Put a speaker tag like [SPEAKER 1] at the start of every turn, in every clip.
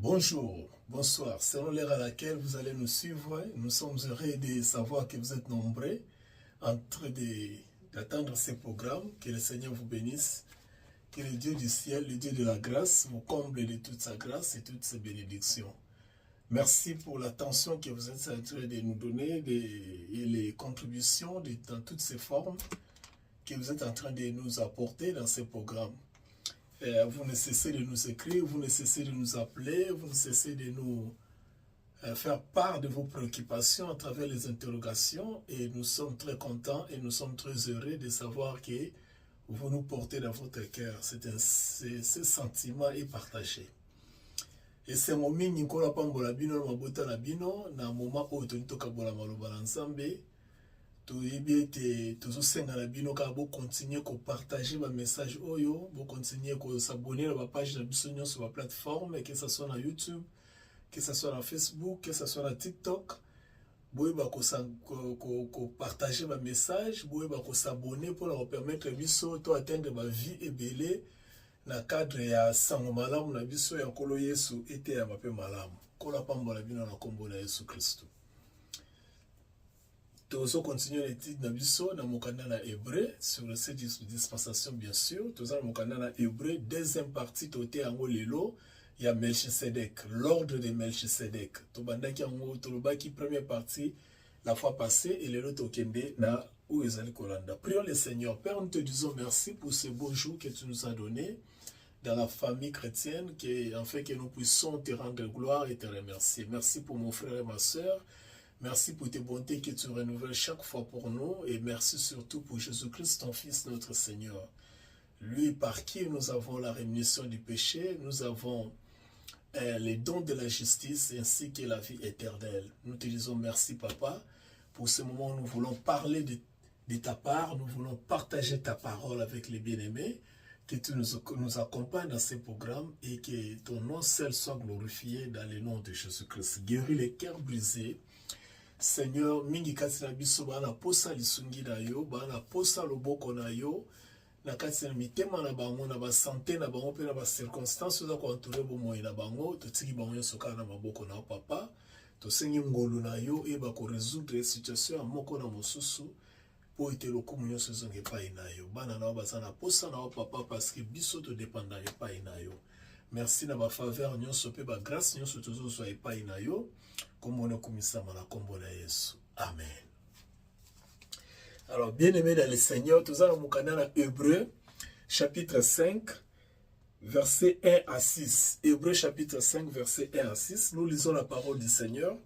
[SPEAKER 1] Bonjour, bonsoir. Selon l'heure à laquelle vous allez nous suivre, nous sommes heureux de savoir que vous êtes nombreux en train d'attendre ces programmes. Que le Seigneur vous bénisse. Que le Dieu du ciel, le Dieu de la grâce, vous comble de toute sa grâce et toutes ses bénédictions. Merci pour l'attention que vous êtes en train de nous donner et les contributions dans toutes ces formes que vous êtes en train de nous apporter dans ces programmes. Vous ne cessez de nous écrire, vous ne cessez de nous appeler, vous ne cessez de nous faire part de vos préoccupations à travers les interrogations et nous sommes très contents et nous sommes très heureux de savoir que vous nous portez dans votre cœur. Ce sentiment est partagé. Et c'est mon mini Nicolas Pambola Bino, ma bota la Bino, na moment où tu n'as pas maloba ensemble. Vous continuer à partager mes messages, vous continuer à s'abonner à ma page de sur la plateforme, que ce soit sur YouTube, que ce soit sur Facebook, que ce soit sur TikTok. Vous pouvez partager mes messages, vous pouvez s'abonner pour leur permettre d'atteindre ma vie et belle dans le cadre de Sango Malam, na biso ya Kolo Yesu ete ya mape malam. Kola pambola bino na kombo na Yesu Christo. Nous continuons l'étude de Nabiso dans mon canal hébreu sur cette dispensation, bien sûr. Nous avons mon canal hébreu, deuxième partie, toté en lelo, il y a Melchisedec, l'ordre de Melchisedec. Tobandaki en Tolobaki, première partie, la fois passée, et le tokende na où Ezali Kolanda. Prions le Seigneur. Père, nous te disons merci pour ce beau jour que tu nous as donné dans la famille chrétienne, afin que nous puissions te rendre gloire et te remercier. Merci pour mon frère et ma soeur. Merci pour tes bontés que tu renouvelles chaque fois pour nous. Et merci surtout pour Jésus-Christ, ton Fils, notre Seigneur. Lui par qui nous avons la rémission du péché, nous avons les dons de la justice ainsi que la vie éternelle. Nous te disons merci, Papa. Pour ce moment, nous voulons parler de ta part. Nous voulons partager ta parole avec les bien-aimés. Que tu nous accompagnes dans ces programmes et que ton nom seul soit glorifié dans le nom de Jésus-Christ. Guéris les cœurs brisés. Seigneur, mingi kati na biso bana posa lisungi na yo, bana posa loboko na yo, na kati na mitema na bango, na ba santé na bango, pe na ba circonstances za ko entouré bo moyi na bango, to tiki bango yo soka na maboko na papa, to sengi ngolu na yo e ba ko résoudre situation ya moko na mosusu, po ete lokumu yo sezonge pa ina yo. Bana na ba sana posa na papa parce que biso to dépendant yo pa ina yo. Merci na ba faveur nyonso pe ba grâce nyonso tozo so pa ina yo. Amen. Alors, bien-aimés dans le Seigneur, nous allons au canal Hébreu, chapitre 5, versets 1 à 6. Hébreu, chapitre 5, versets 1 à 6. Nous lisons la parole du Seigneur.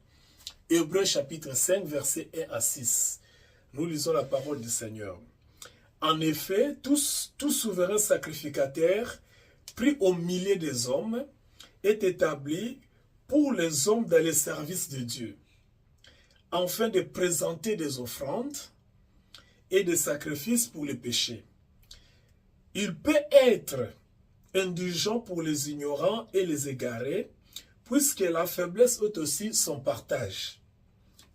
[SPEAKER 1] Hébreu, chapitre 5, versets 1 à 6. Nous lisons la parole du Seigneur. En effet, tout souverain sacrificateur, pris au milieu des hommes, est établi pour les hommes dans le service de Dieu, afin de présenter des offrandes et des sacrifices pour les péchés. Il peut être indulgent pour les ignorants et les égarés, puisque la faiblesse est aussi son partage.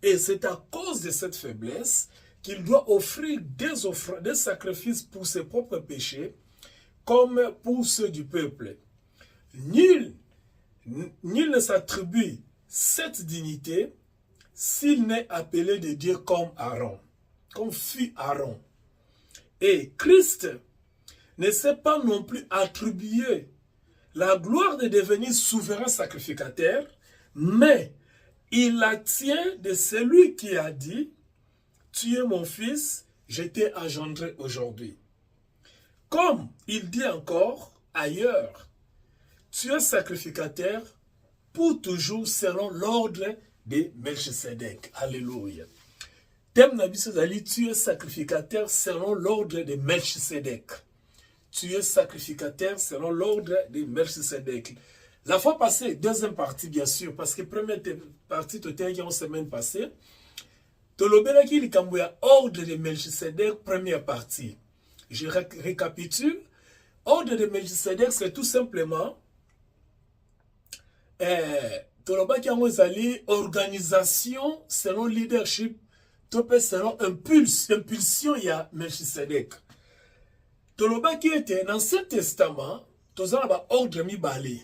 [SPEAKER 1] Et c'est à cause de cette faiblesse qu'il doit offrir des sacrifices pour ses propres péchés, comme pour ceux du peuple. Nul ne s'attribue cette dignité s'il n'est appelé de Dieu comme Aaron, comme fut Aaron. Et Christ ne s'est pas non plus attribué la gloire de devenir souverain sacrificateur, mais il la tient de celui qui a dit « Tu es mon fils, je t'ai engendré aujourd'hui ». Comme il dit encore ailleurs, tu es sacrificateur pour toujours selon l'ordre de Melchisedec. Alléluia. Thème nabiso zali, tu es sacrificateur selon l'ordre de Melchisedec. Tu es sacrificateur selon l'ordre de Melchisedec. La fois passée, deuxième partie bien sûr, parce que première partie, tu étais en semaine passée. Tolobela ki likambuya ordre de Melchisedec, première partie. Je récapitule. Ordre de Melchisedec, c'est tout simplement organisation selon leadership, selon impulsion, il y a Melchisedec. Tolobaki était dans l'Ancien Testament, tous ordre mibale.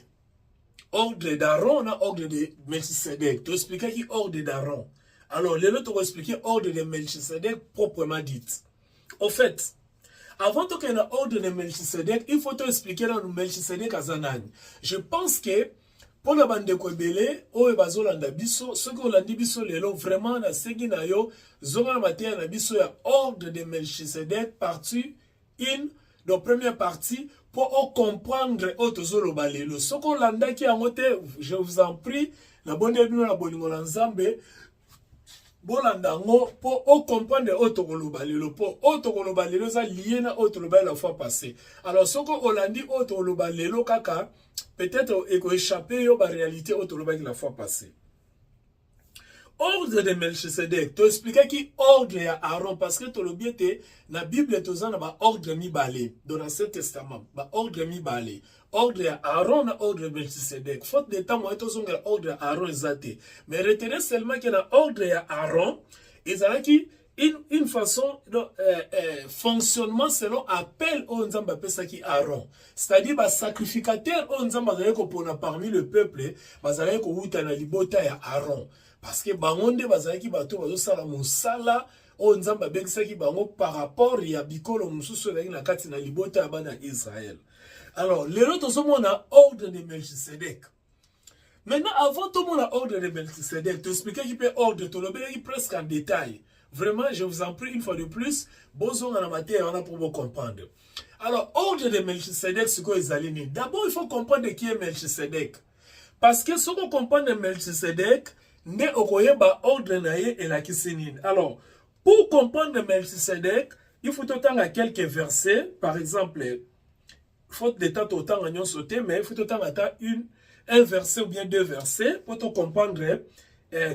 [SPEAKER 1] ordre d'Aaron, ordre de Melchisedec. Tu expliquais qui ordre d'Aaron. Alors, les autres ont expliqué ordre de Melchisedec proprement dit. Au fait, avant que tu aies ordre de Melchisedec, il faut te expliquer dans le Melchisedec à Zanan. Je pense que pour la bande de Kwebele, o bazolanda biso, ce que landi biso lelo vraiment na segi na yo, zonga matia na biso ya ordre de Melchisedec partie 1, donc première partie pour comprendre autre zolo balelo. Ce que landa qui a noté, je vous en prie, la bonne bino la bolingo nzambe, bolanda ngo pour comprendre autre balelo, pour autre balelo ça lié na autre balelo la fois passée. Alors ce que olandi autre balelo kaka peut-être échapper à la réalité autour la fois passée. Ordre de Melchisedec, tu expliquais qui ordre à Aaron parce que tu l'as dit, dans la Bible, tu as ordre mi balé dans l'Ancien Testament, ordre mi balé. Ordre à Aaron, ordre de Melchisedec. Faute de temps, moi, tu as ordre à Aaron exaté. Mais retenez seulement qu'il y a ordre à Aaron, et ça qui une façon de fonctionnement selon appel au Nzamba Pesaki Aaron. C'est-à-dire, bah, sacrificateur au Nzamba parmi le peuple, bah, na libota ya Aaron. Parce que bangonde bazaki bato bazo sala musala au Nzamba Pesaki bango par rapport ya bikolo mususu na kati na libota ya bana Israël. Alors, les autres sont mon ordre de Melchisedec. Maintenant, avant tout mon ordre de Melchisedec, tu expliquais qu'il peut ordre, tu l'as presque en détail. Vraiment, je vous en prie, une fois de plus, besoin en matière, on a pour vous comprendre. Alors, ordre de Melchisedec, c'est quoi les alignés? D'abord, il faut comprendre qui est Melchisedec. Parce que ce qu'on comprend de Melchisedec, n'est au koyeba ordre naïe et la kisénine. Alors, pour comprendre Melchisedec, il faut autant à quelques versets. Par exemple, faute d'état autant à sauter, mais il faut autant à un verset ou bien deux versets pour te comprendre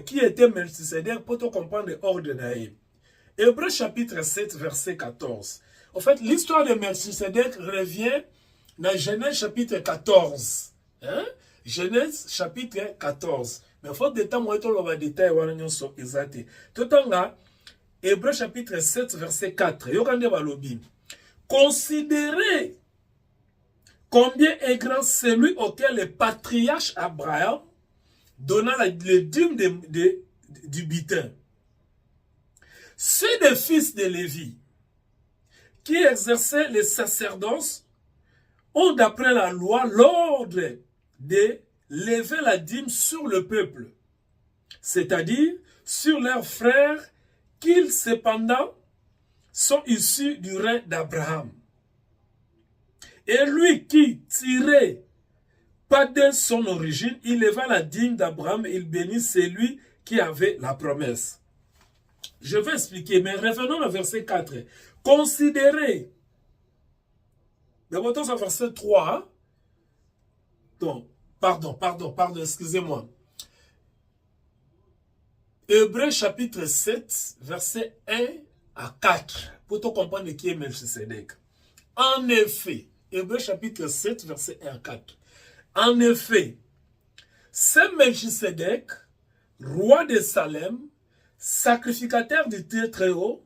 [SPEAKER 1] qui était Melchisedec, pour te comprendre l'ordre naïe. Hébreux chapitre 7, verset 14. En fait, l'histoire de Melchisedec revient dans Genèse chapitre 14. Hein? Genèse chapitre 14. Mais faute de temps, moi, je vais détailler exactement. Tout en là, Hébreux chapitre 7, verset 4. Considérez combien est grand celui auquel le patriarche Abraham donna le dîme du butin. Ceux des fils de Lévi qui exerçaient le sacerdoce ont d'après la loi l'ordre de lever la dîme sur le peuple, c'est-à-dire sur leurs frères qu'ils cependant sont issus du règne d'Abraham. Et lui qui tirait pas de son origine, il leva la dîme d'Abraham et il bénit celui qui avait la promesse. Je vais expliquer, mais revenons au verset 4. Considérez. D'abord, au verset 3. Donc, pardon, excusez-moi. Hébreux chapitre 7, verset 1 à 4. Pour te comprendre qui est Melchisedec. En effet, Hébreux chapitre 7, verset 1 à 4. En effet, c'est Melchisedec, roi de Salem, sacrificateur du Dieu très haut,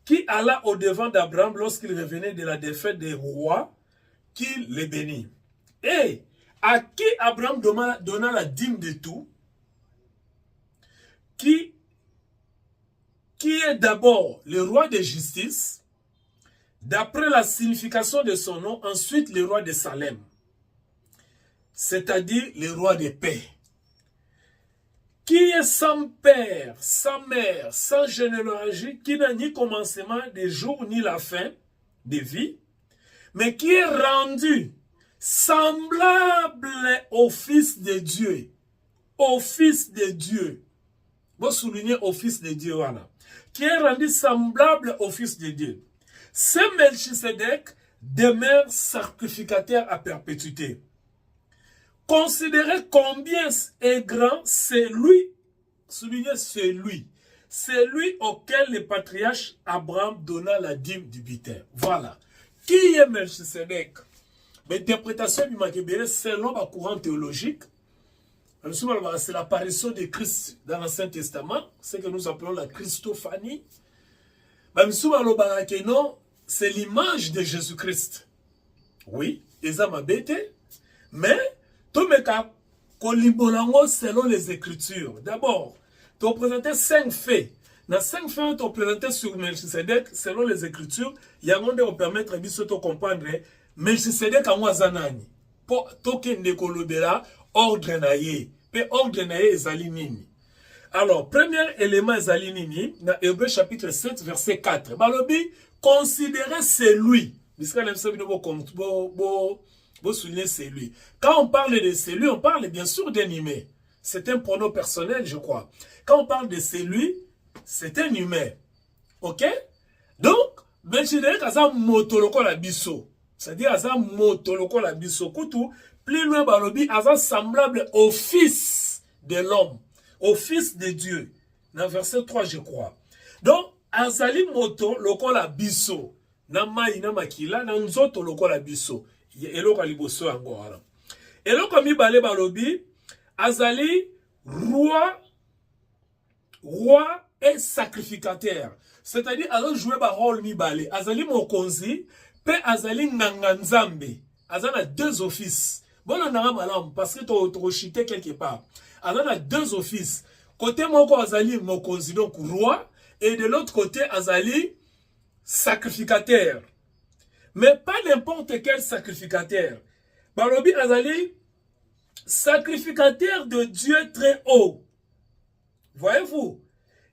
[SPEAKER 1] qui alla au-devant d'Abraham lorsqu'il revenait de la défaite des rois, qu'il les bénit. Et à qui Abraham donna la dîme de tout, qui est d'abord le roi de justice, d'après la signification de son nom, ensuite le roi de Salem, c'est-à-dire le roi de paix, qui est sans père, sans mère, sans généalogie, qui n'a ni commencement des jours ni la fin de vie, mais qui est rendu semblable au Fils de Dieu. Au Fils de Dieu. Vous soulignez au Fils de Dieu, voilà. Qui est rendu semblable au Fils de Dieu. Ce Melchisedec demeure sacrificateur à perpétuité. Considérez combien est grand celui, soulignez celui auquel le patriarche Abraham donna la dîme du butin. Voilà. Qui est Melchisedec? L'interprétation du Makébélé selon le courant théologique, c'est l'apparition de Christ dans l'Ancien Testament, ce que nous appelons la Christophanie. C'est l'image de Jésus-Christ. Oui, ils ont bêté, mais tout me Kolibolango selon les Écritures. D'abord, tu as présenté 5 faits. Dans 5 faits, tu as présenté sur Melchisedec selon les Écritures. Il y a un monde qui permettre de comprendre Melchisedec à moi zanani. Pour token de kolobela, ordre naye. Pe ordre naye ezali nini. Alors, premier élément ezali nini, dans Hébreux chapitre 7, verset 4. Balobi, considérez celui. Vous soulignez celui. Quand on parle de celui, on parle bien sûr d'un humain. C'est un pronom personnel, je crois. Quand on parle de celui, c'est un humain. Ok? Donc, Melchisedec a un motoloko la biso. C'est-à-dire, a un motoloko la biso. Koutou, plus loin, balobi, a un semblable au fils de l'homme. Au fils de Dieu. Dans verset 3, je crois. Donc, azali moto loko la biso. Na mai na makila, na nzoto loko la biso. Eloko liboso yango wana. Eloko mibale balobi, azali roi et sacrificateur. C'est-à-dire, alors jouer ba rôle mibale. Azali mokonzi, pe azali nganganzambe. Azana 2 offices. Bon, on a malam, parce que tu as chité quelque part. Azana 2 offices. Côté moko azali mokonzi, donc roi, et de l'autre côté azali sacrificateur. Mais pas n'importe quel sacrificateur. Balobi azali sacrificateur de Dieu très haut. Voyez-vous?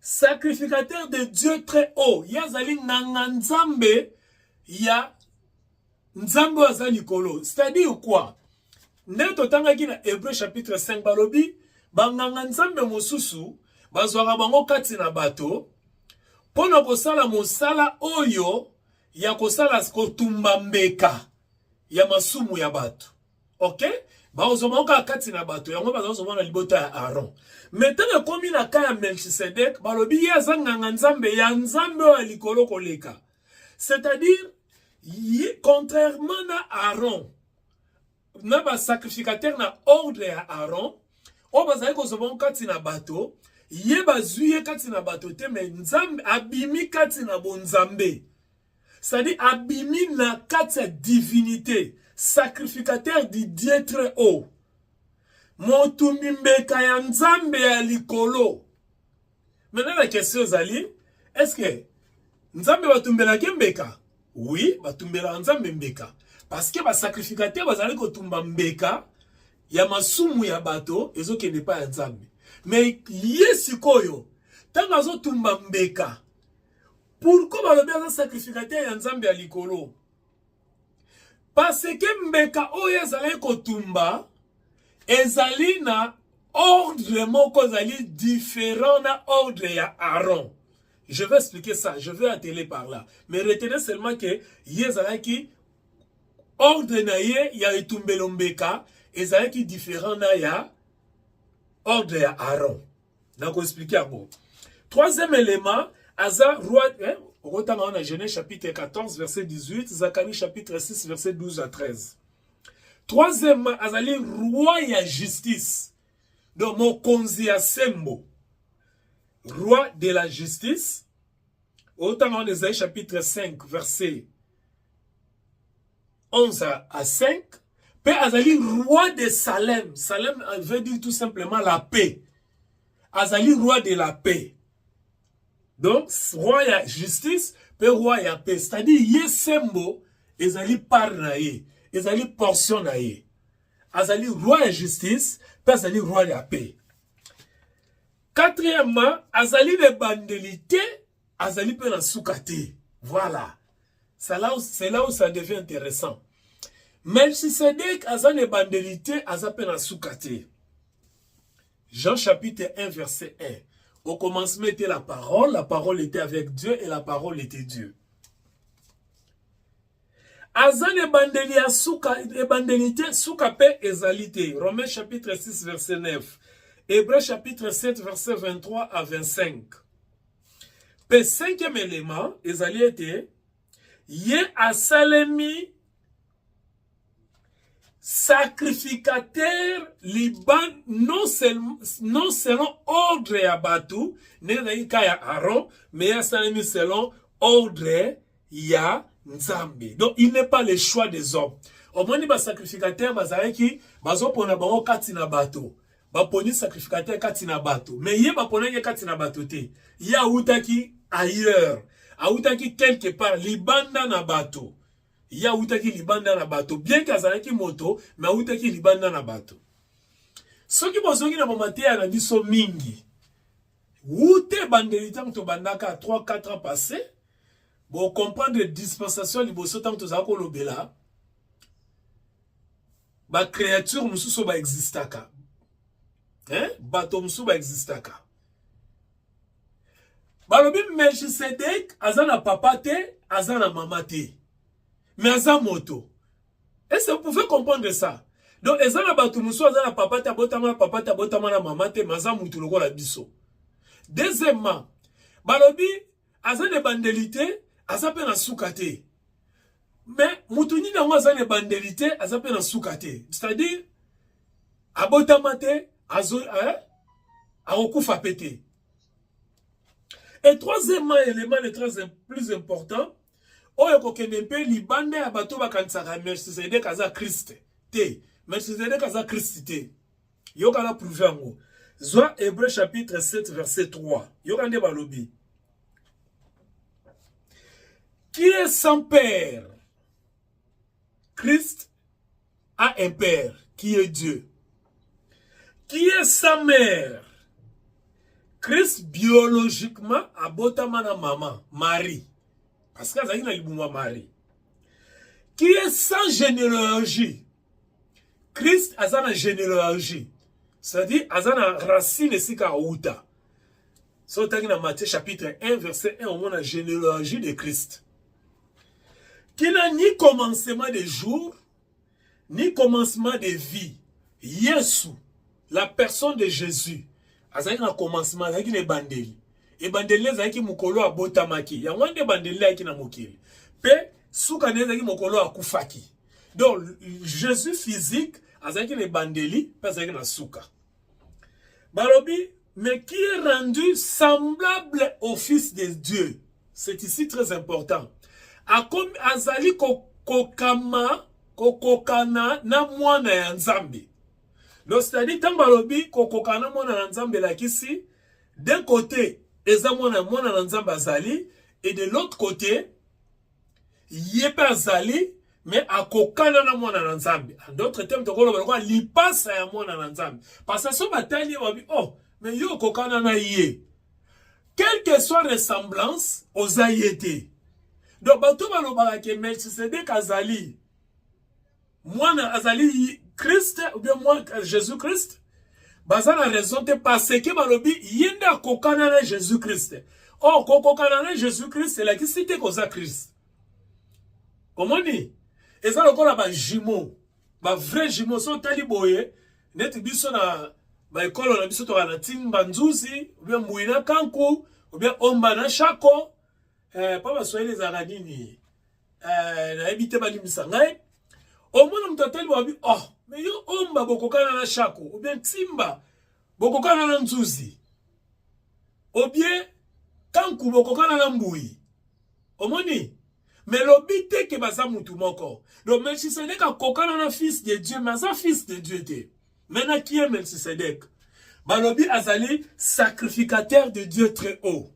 [SPEAKER 1] Sacrificateur de Dieu très haut. Yazali nanganzambe, ya nzambe azali kolo. C'est-à-dire quoi? Neto tangaki na Hébreux chapitre 5 balobi, banganganzambe mosusu, bazwaka bango kati na bato, pona kosala mosala oyo, ya kosala kotumba mbeka ya masumu ya bato. Ok? Baozomaka kati na bato yango bazozomana libota ya Aaron. Maintenant komi na kaya Melchisedec, balobi ya zanganga nzambe ya nzambe wa likolo koleka. C'est-à-dire contrairement à Aaron, na ba sacrificateur na ordre ya Aaron, o bazali kozomaka kati na bato, ye bazuye kati na bato te mais nzambe abimi kati na bonzambe. C'est-à-dire, abimi na kati divinité, sacrificateur du Dieu très haut. Motumbi mbeka ya nzambe ya likolo. Maintenant, la question zali, est-ce que nzambe batumbela mbeka? Oui, batumbela nzambe mbeka. Parce que ba sacrificateur bazali kotumba mbeka ya masumu ya bato, ezoke ne pas ya nzambe. Mais yesikoyo, tanga zo tumba mbeka. Pourquoi balobi aza sacrificateur ya nzambe ya likolo? Parce que mbeka oyo ezali kotumba ezali na ordre moko ezali différent na ordre ya Aaron. Je vais expliquer ça, je vais atteler par là. Mais retenez seulement que yezalaki ordre na ye ya etumbelo mbeka ezalaki différent na ya ordre ya Aaron. Donc on explique à bon. Troisième élément, Asa, roi, on a Genèse chapitre 14, verset 18, Zacharie chapitre 6, verset 12 à 13. Troisièmement, Azali, roi et justice. Donc, mon konzi a sembo. Roi de la justice. Autant on a chapitre 5, verset 11 à 5. Puis Azali, roi de Salem. Salem veut dire tout simplement la paix. Azali, roi de la paix. Donc, roi ya justice, pe roi ya paix. C'est-à-dire, ye sembo, ezali par na ye, ezali portion na ye. Azali roi ya justice, pe azali roi ya paix. Quatrièmement, azali le bandelité, azali pe la soukate. Voilà. C'est là où ça devient intéressant. Melchisedec, azali le bandelité, azali pe la soukate. Jean chapitre 1, verset 1. Au commencement était la parole était avec Dieu et la parole était Dieu. Azan e bandelité soukape ezalité. Romains chapitre 6 verset 9. Hébreux chapitre 7 verset 23 à 25. Pe cinquième élément, ezalité, ye asalemi sacrificateur liban non selon ordre ya batu ne ya Aaron mais ya salemi selon ordre ya Nzambe. Donc il n'est pas le choix des hommes. Au moins, les sacrificateurs, bazareki, bazo pona bango katina bato. Ba poni sacrificateur katina bato. Mais yé ba pona yé katina bato te. Ya outaki ailleurs. A outaki quelque part, libanda na bato. Ya outaki libanda na bato. Bien kazareki moto, mais outaki libanda na bato. Ce qui bozongi na bomate ya na biso mingi. Oute bandelita mto bandaka 3-4 ans passés. Bon, comprendre les dispensations liboso tant que tozako lobela. Ba créature mususo ba existaka. Hein? Bato mususo ba existaka. Balobi Melchisedek azana papa te, azana mama te. Mais aza moto. Est-ce que vous pouvez comprendre ça? Donc ezana bato mususo azana papa te, abotama na mama te, maza mutu lokola biso. Deuxièmement, balobi azana bandelité, azape na sukate. Mais mutuni na waza ne bandelité azape na sukate. C'est-à-dire abotamate azo aokufa pété. Et troisièmement élément le plus important, oyo kokenempe libande ya bato bakansaka Melchisedek aza Christ te. Melchisedek aza Christ te. Yoka la prouver yango. Zwa Hébreu chapitre 7 verset 3. Yoka nde balobi. Qui est sans père? Christ a un père qui est Dieu. Qui est sa mère? Christ biologiquement a botama na maman, Marie. Parce qu'il y a une Marie. Qui est sans généalogie? Christ a une généalogie. C'est-à-dire, a une racine ici à Outa. C'est dans Matthieu chapitre 1, verset 1, on a la généalogie de Christ. Qui n'a ni commencement de jour, ni commencement de vie. Yesu, la personne de Jésus, a un commencement, a une bandeli. Et bandeli, a une mukolo a botamaki. Ya wande bandeli a une mokili. Pe, soukane a une mokolo a kufaki. Donc, Jésus physique, a une bandeli, pas a une souka. Balobi, mais qui est rendu semblable au Fils de Dieu. C'est ici très important. Akom azali kokokana na mwana ya nzambe. Donc c'est-à-dire tant balobi kokokana mwana na nzambe la kisi d'un côté eza mwana na nzambe azali et de l'autre côté yepe azali mais akokana na mwana na nzambe. En d'autres termes to koloba kwa lipasa ya mwana na nzambe. Parce que so batali babi oh mais yo kokana na ye. Quelle que soit ressemblance aux ayétés. Donc, bato balobaka ke Melchisedek azali, mwana azali Christ, ou bien moi Jésus-Christ, baza na raison te parce que balobi yenda kokana na Jésus-Christ. Oh, kokana na Jésus-Christ, c'est la qui cité koza Christ. Omoni, eza lokola ba jumeau, ba vrai jumeau, so tali boye, net biso na ba ekolo na biso to na timba nzuzi, ou bien mouina kanku, ou bien omba na shako. Pas soyez les aradini. Na habité balimisa ngai. Au moins on t'attelle wabi oh mais yo omba bokokana na shako ou bien timba bokokana na nzuzi. Ou bien kanku bokokana na mbui. Omoni mais l'obité que baza mutu moko. Donc Melchisedek a kokana na fils de Dieu, mais ça fils de Dieu te. Maintenant qui est Melchisedek? Balobi azali sacrificateur de Dieu très haut.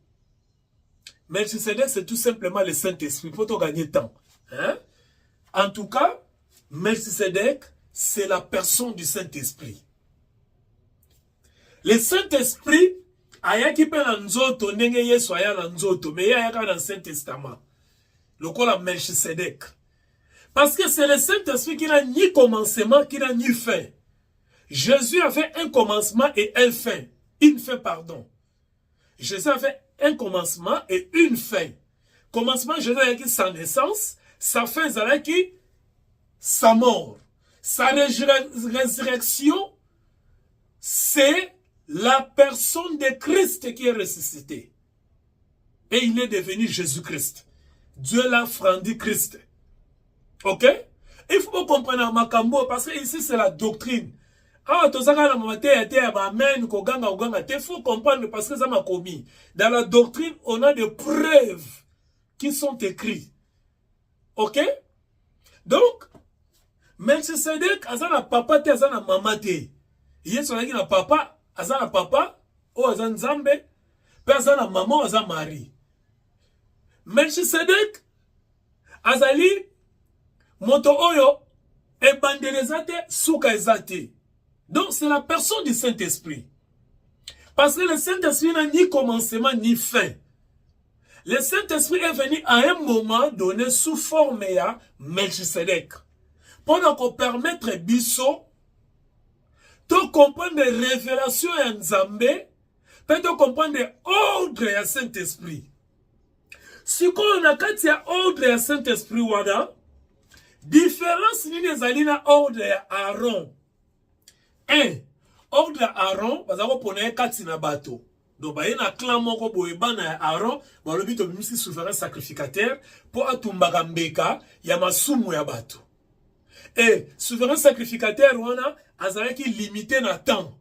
[SPEAKER 1] Melchisedek, c'est tout simplement le Saint-Esprit. Pour te gagner temps. Hein? En tout cas, Melchisedek, c'est la personne du Saint-Esprit. Le Saint-Esprit, ayaki pe na nzoto, nenge yesu aya na nzoto, mais ayaka dans le Saint-Testament. Le quoi la Melchisedek. Parce que c'est le Saint-Esprit qui n'a ni commencement, qui n'a ni fin. Jésus a fait un commencement et un fin. Une fin, pardon. Jésus a fait un commencement et une fin. Commencement, Jésus a dit sa naissance, sa fin, c'est sa mort. Sa résurrection, c'est la personne de Christ qui est ressuscité. Et il est devenu Jésus-Christ. Dieu l'a rendu Christ. Ok? Il faut comprendre Makambo parce que ici c'est la doctrine. Ah, tout ça, il faut comprendre parce que ça m'a commis. Dans la doctrine, on a des preuves qui sont écrites. Ok? Donc, Melchisedek azana papa te azana mama te. Yesu alaki na papa, azana papa, o azana nzambe, pe azana mama, azana Marie. Melchisedek azali moto oyo ebandelezate suka ezate. Donc c'est la personne du Saint-Esprit. Parce que le Saint-Esprit n'a ni commencement ni fin. Le Saint-Esprit est venu à un moment donné sous forme à Melchisedek. Pour nous permettre biso de comprendre les révélations en Nzambe, pour de comprendre l'ordre à Saint-Esprit. Si on a quand il y a ordre à Saint-Esprit, wada, différence ni les alina ordre à Aaron. Ordre à Aaron, parce qu'on prenait katina bateau. Donc, il y a un clan moko boebana Aaron, le but de si souverain sacrificateur, pour atumba mbeka, il y a masumu ya bateau. Et souverain sacrificateur, on a qui limité na temps.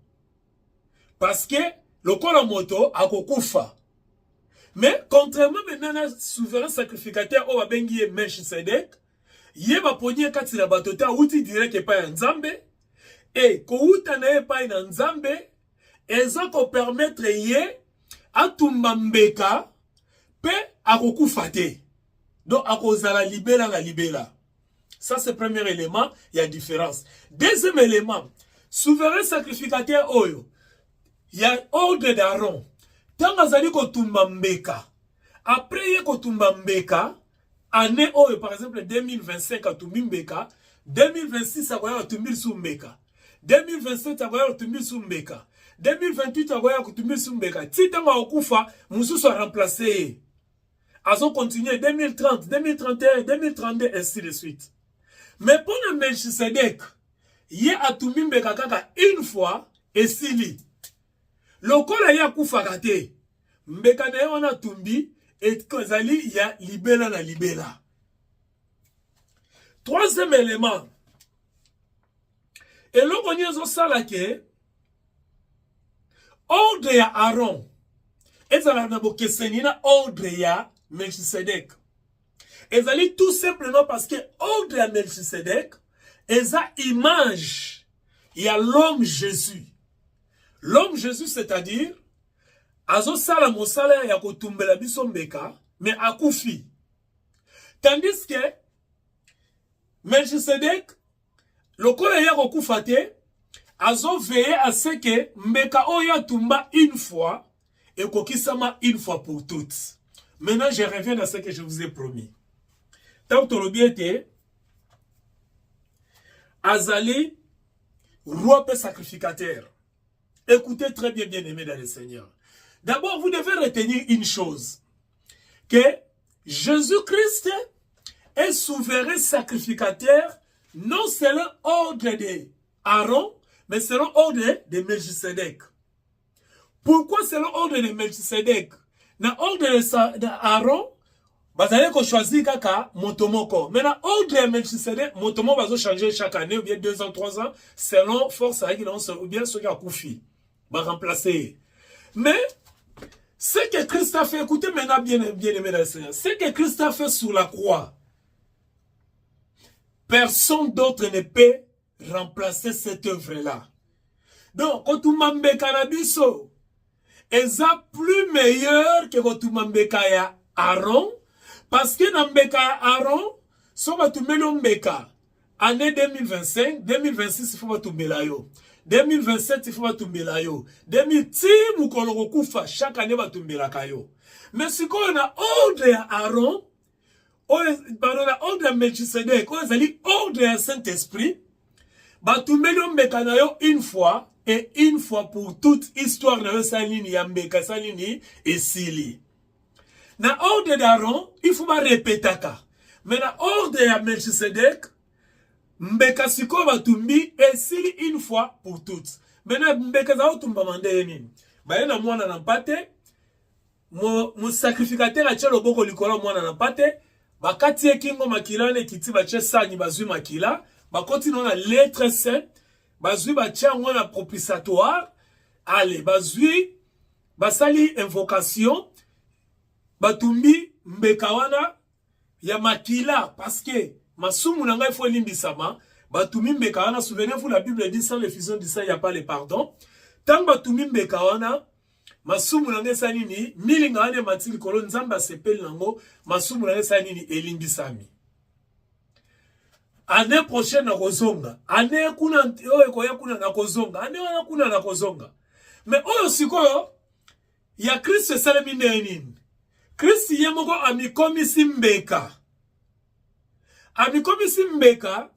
[SPEAKER 1] Parce que le kolo moto a kokufa. Mais contrairement maintenant à souverain sacrificateur, on va bengi Melchisedek, il va pogner katina bateau, ta outi direct pas Nzambe. Et kouta na pas Nzambe, eza ko permettre ye atumba mbeka pe akokufa te. Donc akozala libela la libela. Ça c'est le premier élément, il y a différence. Deuxième élément, souverain sacrificateur oyo, il y a ordre d'Aaron. Tant azali kotumba mbeka. Après ye kotumba mbeka, année oyo par exemple 2025 atumbi mbeka, 2026 akoya atumbi sumbeka. 2027 akoya atumbi sumbeka. 2028 akoya atumbi sumbeka. Titanga okufa, mususu a remplacé. Azo continuer 2030, 2031, 2032 ainsi de suite. Mais pour le Melchisedek, il y a atumbi mbeka kaka une fois et sili. Lokola ya kufakate. Mbeka na on a tumbi et kozali ya libela na libela. Troisième élément. Et là, on y a ça que ordre ya Aaron. Et ça n'a pas que ordre ya Melchisedek. Et ça tout simplement parce que ordre ya Melchisedek est sa image. Il y a l'homme Jésus. L'homme Jésus, c'est-à-dire, azo sala mosala ya kotumbela biso mbeka, mais akufi. Tandis que Melchisedek, le kole ya kokufa te, azo veillé à ce que mbeka oya tumba une fois et kokisama une fois pour toutes. Maintenant, je reviens à ce que je vous ai promis. Tant que le était azali roi et sacrificateur. Écoutez très bien, bien aimé dans le Seigneur. D'abord, vous devez retenir une chose. Que Jésus-Christ est souverain sacrificateur, non selon ordre de Aaron, mais selon ordre de Melchisedek. Pourquoi selon ordre de Melchisedek? Dans ordre d'Aaron, vous allez choisir kaka motomoko. Mais dans ordre de Melchisedek, motomo va changer chaque année, ou bien 2 ans, 3 ans, selon force ou bien ce qui a koufi. Va remplacer. Mais, ce que Christ a fait, écoutez maintenant bien aimé dans le Seigneur, ce que Christ a fait sur la croix, personne d'autre ne peut remplacer cette œuvre-là. Donc, quand tu m'embêtes cannabis, est plus meilleur que quand tu m'embêtes Aaron, parce que dans Aaron, si tu m'embêtes année 2025, 2026, il faut que tu m'embêtes. 2027, il faut que tu m'embêtes. 2010, chaque année, tu m'embêtes. Mais si on a ordre à Aaron, pardon, ordre à Melchisedek, on a ordre à Saint-Esprit, tu m'embêtes une fois, et une fois pour toute histoire de Salini, Yambeka, Salini et Sili. Dans l'ordre d'Aaron, il faut pas répéter. Mais dans l'ordre de Melchisedek, Mbeka Siko va tumbi et Sili une fois pour toutes. Maintenant, Mbeka Zao tumba mande yenin. Bayena mwana nampate, mon sacrificateur a tchelo boko likola mwana nampate, bakati ekingo makila ne kiti bache sani bazui makila, bakoti nona lettre sainte, bazui batia ngona propitiatoire, allez, bazui, basali invocation, batumbi mbeka wana ya makila, parce que masumu nanga ifo limbisama, batumi mbeka wana, souvenez-vous, la Bible dit sans l'effusion du sang, il n'y a pas le pardon. Tant batumi mbeka wana, masumu nange sanini, milinga wane matili kolo nzamba sepeli nango, masumu nange sanini elimbisami. Année prochaine na kozonga, année kuna oyo koya kuna na kozonga, année wana kuna na kozonga. Mais oyo sikoyo, ya Christ salemi nini? Christ yemoko amikomisi mbeka. Amikomisi mbeka,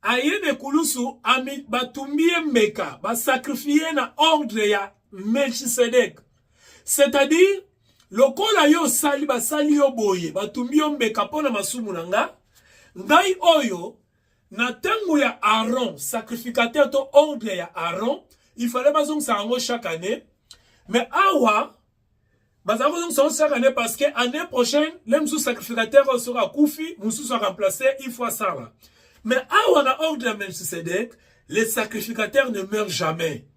[SPEAKER 1] ayene kulusu ami batumbie mbeka, ba sacrifier na ordre ya Melchisedek. C'est-à-dire, lokola yo sali basali yo boye, batumbi yo mbeka pona masumu nanga, ngai oyo, na tango ya Aaron, sacrificateur to ordre ya Aaron, il fallait bazong sa ango chaque année, mais awa, bazong sa ango chaque année parce que année prochaine, les sacrificateur sera koufi, moussou sera remplacé, il faut ça. Mais awa na ordre ya Melchisedek, les sacrificateurs ne meurent jamais.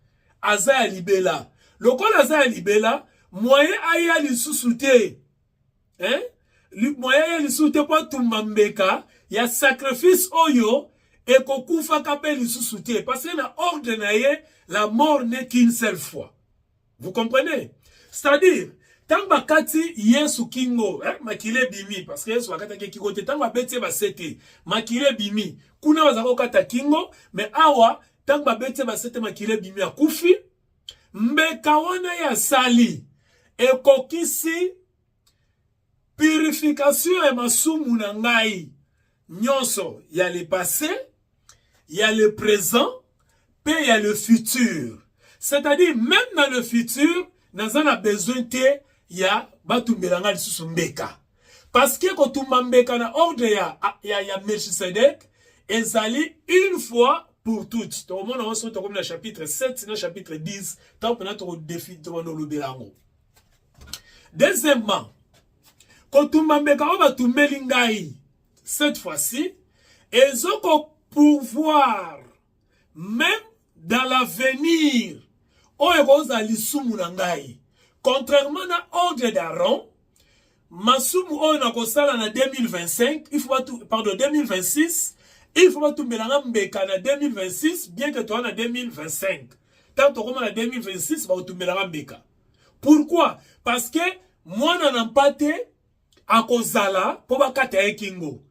[SPEAKER 1] Aza libela. Lokol aza libela, moyen aya li sous-souté. Hein? Moyen li sous-souté pour tout mbeka, ya sacrifice oyo, et kokufa kape li sous-souté. Parce que na ordre na ye, la mort n'est qu'une seule fois. Vous comprenez? C'est-à-dire, tant bakati yesu kingo, makile bimi, parce que yesu wakata ke kingo, tant bete basete, makile bimi, kuna wazako kata kingo, mais awa, tant bete basete makile bimi ya kufi, mbeka wana ya sali, ekokisi, purification ya masumu na ngai, nyonso, ya le passé, ya le présent, puis il y a le futur. C'est-à-dire, même dans le futur, nous avons besoin de ya batumbelanga lisusu mbeka. Parce que quand tu mbeka na ordre ya Melchisedek, ezali une fois pour toutes. Donc, on a reçu comme le chapitre 7, le chapitre 10, tant qu'on a trop défi de le belango. Deuxièmement, quand tu mbeka on va tumbelingai, cette fois-ci, ils ont pouvoir, même dans l'avenir, contrairement à l'ordre d'Aaron, masumu oyo na kosala na 2025, il faut tout, pardon, 2026, il faut tout mélanger mbeka na 2026, bien que toi na 2025. Tant que comme na 2026, va tout mélanger mbeka. Pourquoi? Parce que moi na nampate a kozala pour bakata ekingo.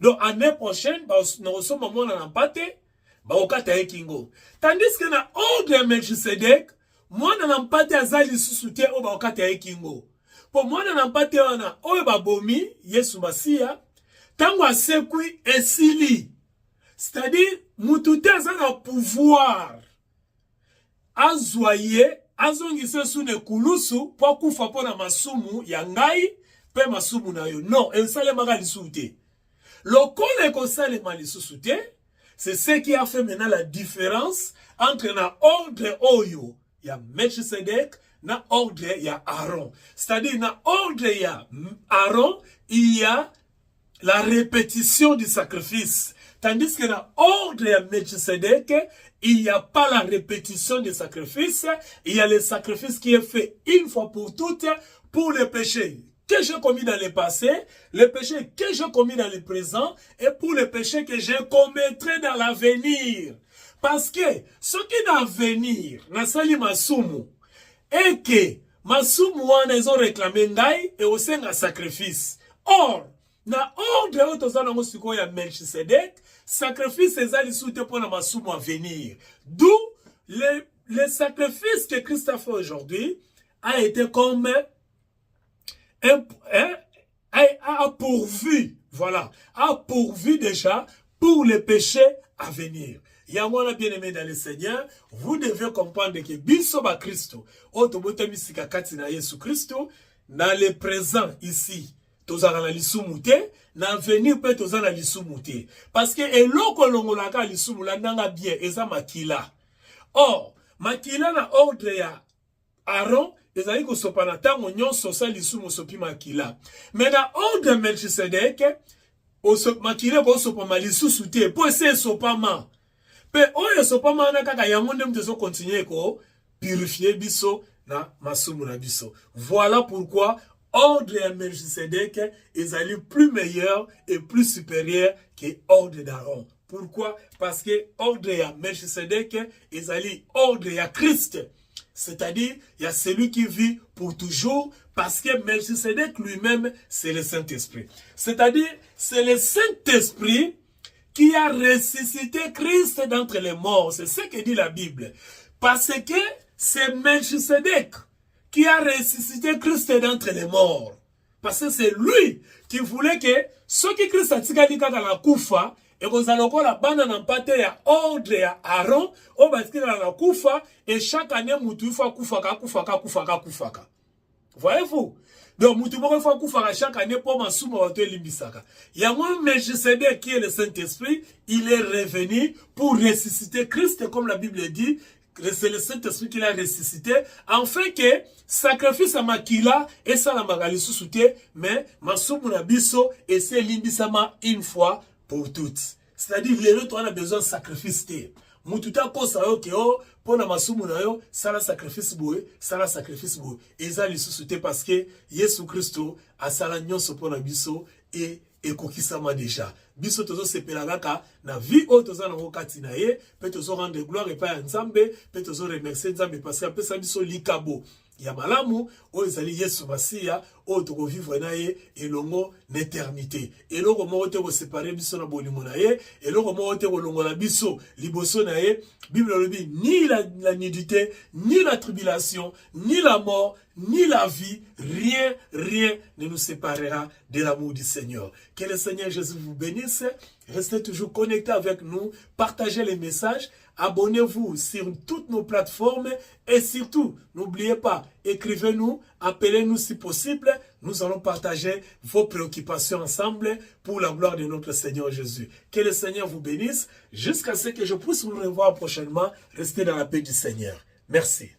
[SPEAKER 1] Donc année prochaine, nous recevons mon nampate baokata ekingo. Tandis que na ordre de Melchisedek, moi nampate azali susute o baokata ekingo. Pour moi nampate wana oyo babomi Yesu Masia, tango asekui esili. C'est-à-dire mutu te azana pouvoir azwaye azongise sune kulusu po kufa pona masumu ya ngai pe masumu na yo. Non, ensale magali sute. Lokole kosale malisusuté, c'est ce qui a fait maintenant la différence entre na ordre oyo ya Melchisedek na ordre ya Aaron. C'est-à-dire na ordre ya Aaron, il y a la répétition du sacrifice. Tandis que na ordre ya Melchisedek, il n'y a pas la répétition du sacrifice, il y a le sacrifice qui est fait une fois pour toutes pour les péchés que j'ai commis dans le passé, les péchés que j'ai commis dans le présent, et pour les péchés que je commettrai dans l'avenir. Parce que ce qui est dans l'avenir, nasali masumu, et que masumu wana ils ont réclamé ngai et aussi un sacrifice. Or, na ordre otozana ngosiko ya Melchisedek, sacrifice ezali soute pour na masumu à venir. D'où le sacrifice que Christ a fait aujourd'hui a été comme a pourvu, voilà, a pourvu déjà pour les péchés à venir. Yamwana bien-aimé dans le Seigneur, vous devez comprendre que biso ba Christo, otobote misika kati na Yesu Christo, dans le présent ici, tozala na lisumu te, na venir pe tozala na lisumu te. Parce que eloko longolaka lisumu la nanga bien eza makila. Or, makila na ordre ya Aaron, ezali ko sopana tango nyonso sa lisumu sopi makila. Mais na ordre Melchisedek, makila ko sopama lisusu te, po ese sopama. Pe oyo sopama na kaka yango nde mtezo continuer ko purifier biso na masumu na biso. Voilà pourquoi ordre de Melchisedek ezali plus meilleur et plus supérieur que ordre d'Aaron. Pourquoi? Parce que ordre ya Melchisedec, ezali ordre ya Christ. C'est-à-dire, il y a celui qui vit pour toujours, parce que Melchisedec lui-même, c'est le Saint-Esprit. C'est-à-dire, c'est le Saint-Esprit qui a ressuscité Christ d'entre les morts. C'est ce que dit la Bible. Parce que c'est Melchisedec qui a ressuscité Christ d'entre les morts. Parce que c'est lui qui voulait que ceux qui Christ a tika dans la koufa, et qu'on a encore la bande en pâte ya ordre ya Aaron, au basket dans la koufa, et chaque année, moutou fois koufaka. Voyez-vous? Donc, moutou fois koufaka chaque année pour ma souma oto limbisaka. Il y a moi, Melchisedec qui est le Saint-Esprit, il est revenu pour ressusciter Christ, comme la Bible dit. C'est le Saint-Esprit qui l'a ressuscité, afin que sacrifice à Makila et ça la magali sous-souté, mais Masumuna biso et c'est limbisama une fois pour toutes. C'est-à-dire, les autres, on a besoin de sacrifice. Mututa kosa yo ke o pona masumuna yo sala sacrifice boue, sala sacrifice boue. Eza li sous-souté parce que Yesu Christo a sala nyonso pona biso et ekokisama déjà. Biso tozo sepelagaka na vie o toza na okati na ye, pe tozo rendre gloire et pas Nzambe, pe tozo remercier Nzambe parce que apesa biso likabo ya malamu o ezali Yesu Masiya o toko vivre na ye elongo l'éternité. Eloko moko te ko séparer biso na bolimo na ye, eloko moko te ko longola biso liboso na ye. Bible lobi ni la nudité, ni la tribulation, ni la mort, ni la vie, rien ne nous séparera de l'amour du Seigneur. Que le Seigneur Jésus vous bénisse. Restez toujours connectés avec nous. Partagez les messages. Abonnez-vous sur toutes nos plateformes. Et surtout, n'oubliez pas, écrivez-nous, appelez-nous si possible. Nous allons partager vos préoccupations ensemble pour la gloire de notre Seigneur Jésus. Que le Seigneur vous bénisse. Jusqu'à ce que je puisse vous revoir prochainement. Restez dans la paix du Seigneur. Merci.